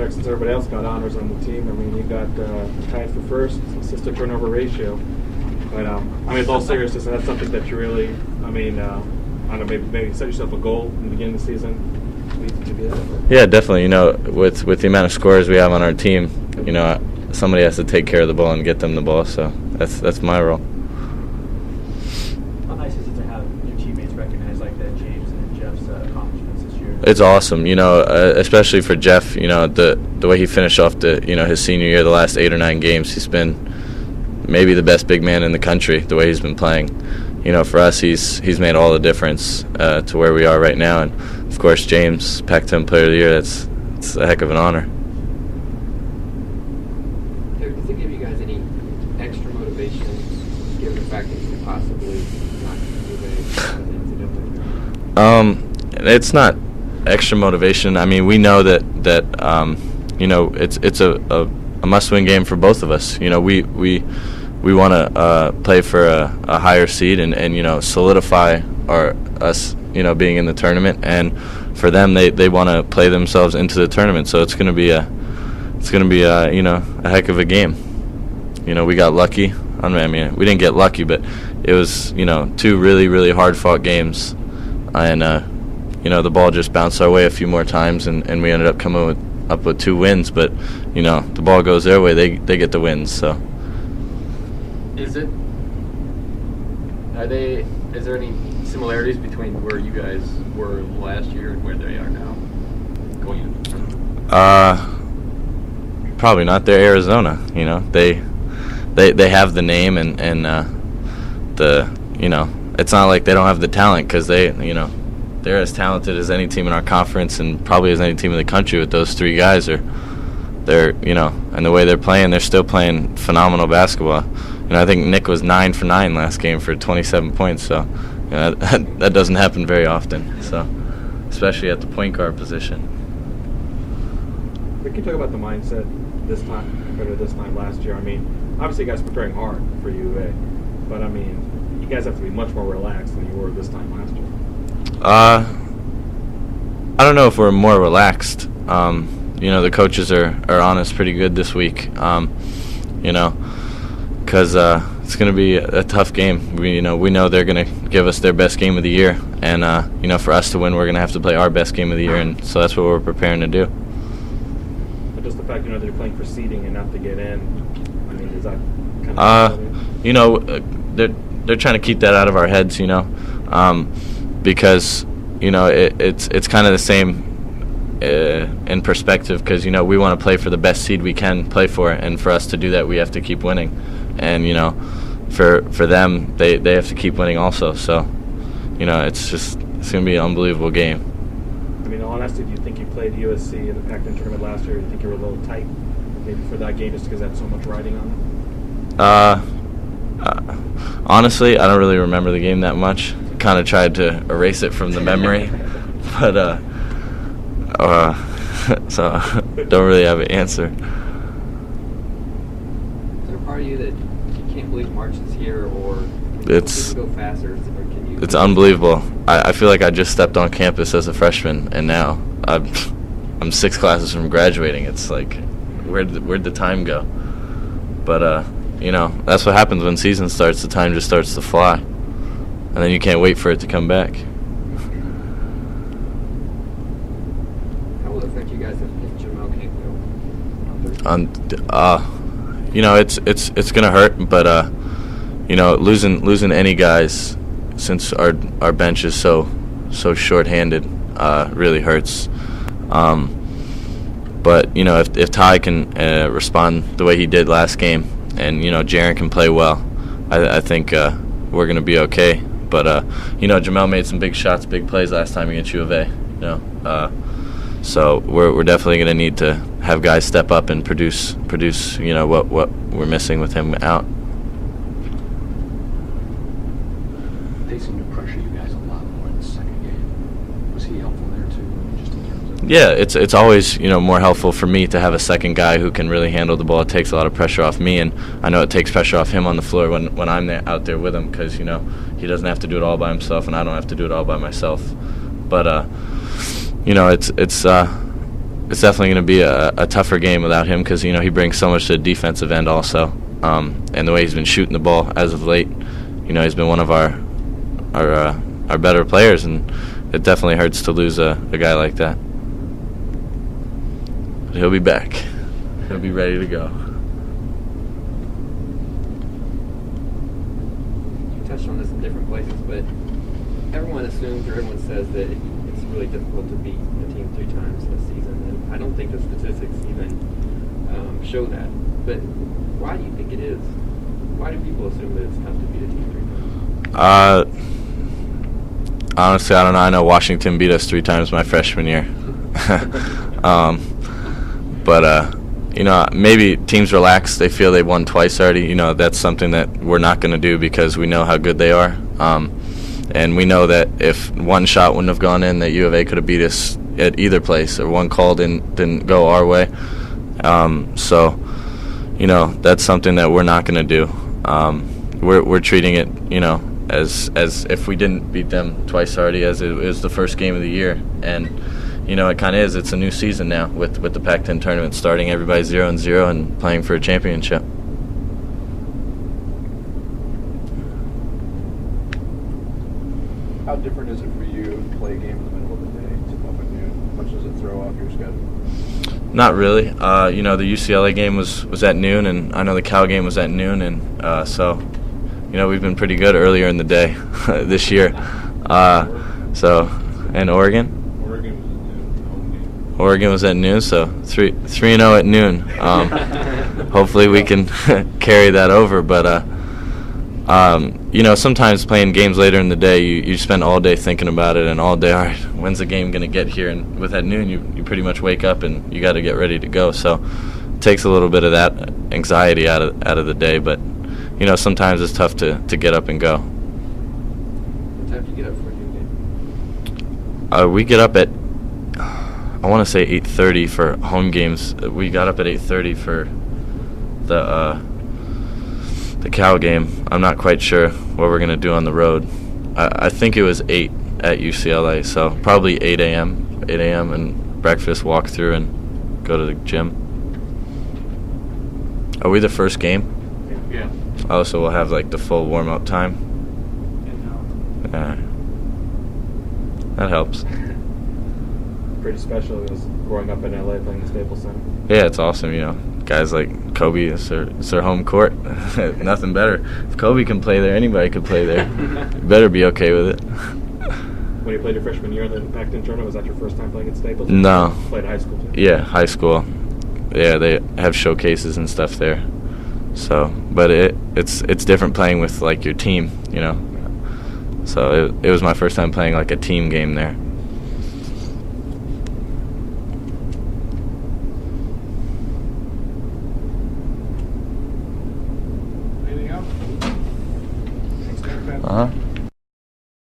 back since everybody else got honors on the team. I mean, you got tied for first, assist to turnover ratio. But I mean, with all seriousness, that's something that you really, I don't know, maybe set yourself a goal in the beginning of the season. To do that. Yeah, definitely. You know, with the amount of scorers we have on our team, you know, somebody has to take care of the ball and get them the ball. So that's my role. How nice is it to have your teammates recognize like that, James and Jeff's accomplishments this year? It's awesome, you know, especially for Jeff. You know, the way he finished off his senior year, the last 8 or 9 games, he's been maybe the best big man in the country. The way he's been playing, you know, for us, he's made all the difference to where we are right now. And of course, James, Pac-10 Player of the Year. It's a heck of an honor. Does it give you guys any extra motivation, given the fact that you could possibly not do an incident? It's not extra motivation. I mean, we know that you know, it's a must-win game for both of us. You know, we want to play for a higher seed and you know, solidify us, you know, being in the tournament, and for them, they want to play themselves into the tournament. So it's going to be you know, a heck of a game. You know, we got lucky. I mean, we didn't get lucky, but it was, you know, 2 really, really hard-fought games, and you know, the ball just bounced our way a few more times, and we ended up coming up with 2 wins. But you know, the ball goes their way, they get the wins. So Is there any similarities between where you guys were last year and where they are now going into the tournament? Probably not. They're Arizona. You know, they have the name and the, you know, it's not like they don't have the talent, because they're as talented as any team in our conference and probably as any team in the country. With those 3 guys, they're you know, and the way they're playing, they're still playing phenomenal basketball. You know, I think Nick was 9 for 9 last game for 27 points. So you know, that doesn't happen very often. So especially at the point guard position. We can talk about the mindset this time compared to this time last year. I mean, obviously you guys are preparing hard for UA, but I mean, you guys have to be much more relaxed than you were this time last year. I don't know if we're more relaxed. You know, the coaches are on us pretty good this week. You know, because it's going to be a tough game. We know they're going to give us their best game of the year, and you know, for us to win, we're going to have to play our best game of the year, and so that's what we're preparing to do. But just the fact, you know, they're playing for seeding and not to get in, I mean, is that kind of you know, they're trying to keep that out of our heads, you know, because you know, it's kind of the same in perspective, because you know, we want to play for the best seed we can play for, and for us to do that, we have to keep winning, and you know, for them, they have to keep winning also. So you know, it's going to be an unbelievable game. I mean, honestly, do you think you played USC in the Pac-10 Tournament last year? Do you think you were a little tight maybe for that game just because it had so much riding on it? Honestly, I don't really remember the game that much. Kind of tried to erase it from the memory, but so don't really have an answer. Is there a part of you that you can't believe March is here, or It's go faster, or can you? It's unbelievable. I feel like I just stepped on campus as a freshman, and now I'm 6 classes from graduating. It's like, where'd the time go? But you know, that's what happens when season starts. The time just starts to fly, and then you can't wait for it to come back. How will it affect you guys if Jamel can't go? You know, it's gonna hurt, but you know, losing any guys, since our bench is so short-handed, really hurts. But you know, if Ty can respond the way he did last game, and you know, Jaren can play well, I think we're gonna be okay. But you know, Jamel made some big shots, big plays last time against U of A. You know, so we're definitely gonna need to have guys step up and produce. You know, what we're missing with him out. They seem to pressure you guys a lot more in the second game. Was he helpful there too, just in terms of? Yeah, it's always, you know, more helpful for me to have a second guy who can really handle the ball. It takes a lot of pressure off me, and I know it takes pressure off him on the floor when I'm out there with him, because you know, he doesn't have to do it all by himself, and I don't have to do it all by myself. But you know, it's it's definitely going to be a tougher game without him because he brings so much to the defensive end also, and the way he's been shooting the ball as of late, he's been one of our better players, and it definitely hurts to lose a guy like that. But he'll be back. He'll be ready to go. You touched on this in different places, but everyone assumes or everyone says that it's really difficult to beat a team 3 times this season, and I don't think the statistics even show that. But why do you think it is? Why do people assume that it's tough to beat a team 3 times? Honestly, I don't know. I know Washington beat us 3 times my freshman year. But maybe teams relax. They feel they won twice already. That's something that we're not going to do because we know how good they are. And we know that if one shot wouldn't have gone in, that U of A could have beat us at either place, or one call didn't go our way. So, that's something that we're not going to do. We're treating it, as if we didn't beat them twice already, as it was the first game of the year. And, it kind of is. It's a new season now with the Pac-10 Tournament starting. Everybody's 0-0 and playing for a championship. How different is it for you to play a game in the middle of the day, tip off at noon? How much does it throw off your schedule? Not really. The UCLA game was at noon, and I know the Cal game was at noon, and so, we've been pretty good earlier in the day this year. And Oregon? Oregon was at noon, so 3-0 at noon. Hopefully we can carry that over, but sometimes playing games later in the day, you spend all day thinking about it, and all day, all right, when's the game going to get here? And with at noon, you pretty much wake up and you got to get ready to go. So it takes a little bit of that anxiety out of the day, but sometimes it's tough to get up and go. What time do you get up for a noon game? We get up at, I want to say 8:30 for home games. We got up at 8:30 for the Cal game. I'm not quite sure what we're going to do on the road. I think it was 8 at UCLA, so probably 8 a.m. and breakfast, walk through, and go to the gym. Are we the first game? Yeah. Oh, so we'll have like the full warm-up time? That helps. Pretty special. It was growing up in LA playing the Staples Center. Yeah, it's awesome, guys like Kobe, it's their home court. Nothing better. If Kobe can play there, anybody could play there. You better be okay with it. When you played your freshman year in the Pac-10 Tournament, was that your first time playing at Staples? No. You played high school too? Yeah, high school. Yeah, they have showcases and stuff there. So, but it's different playing with like your team, So it was my first time playing like a team game there. Anything else? Thanks, Derek. Uh-huh.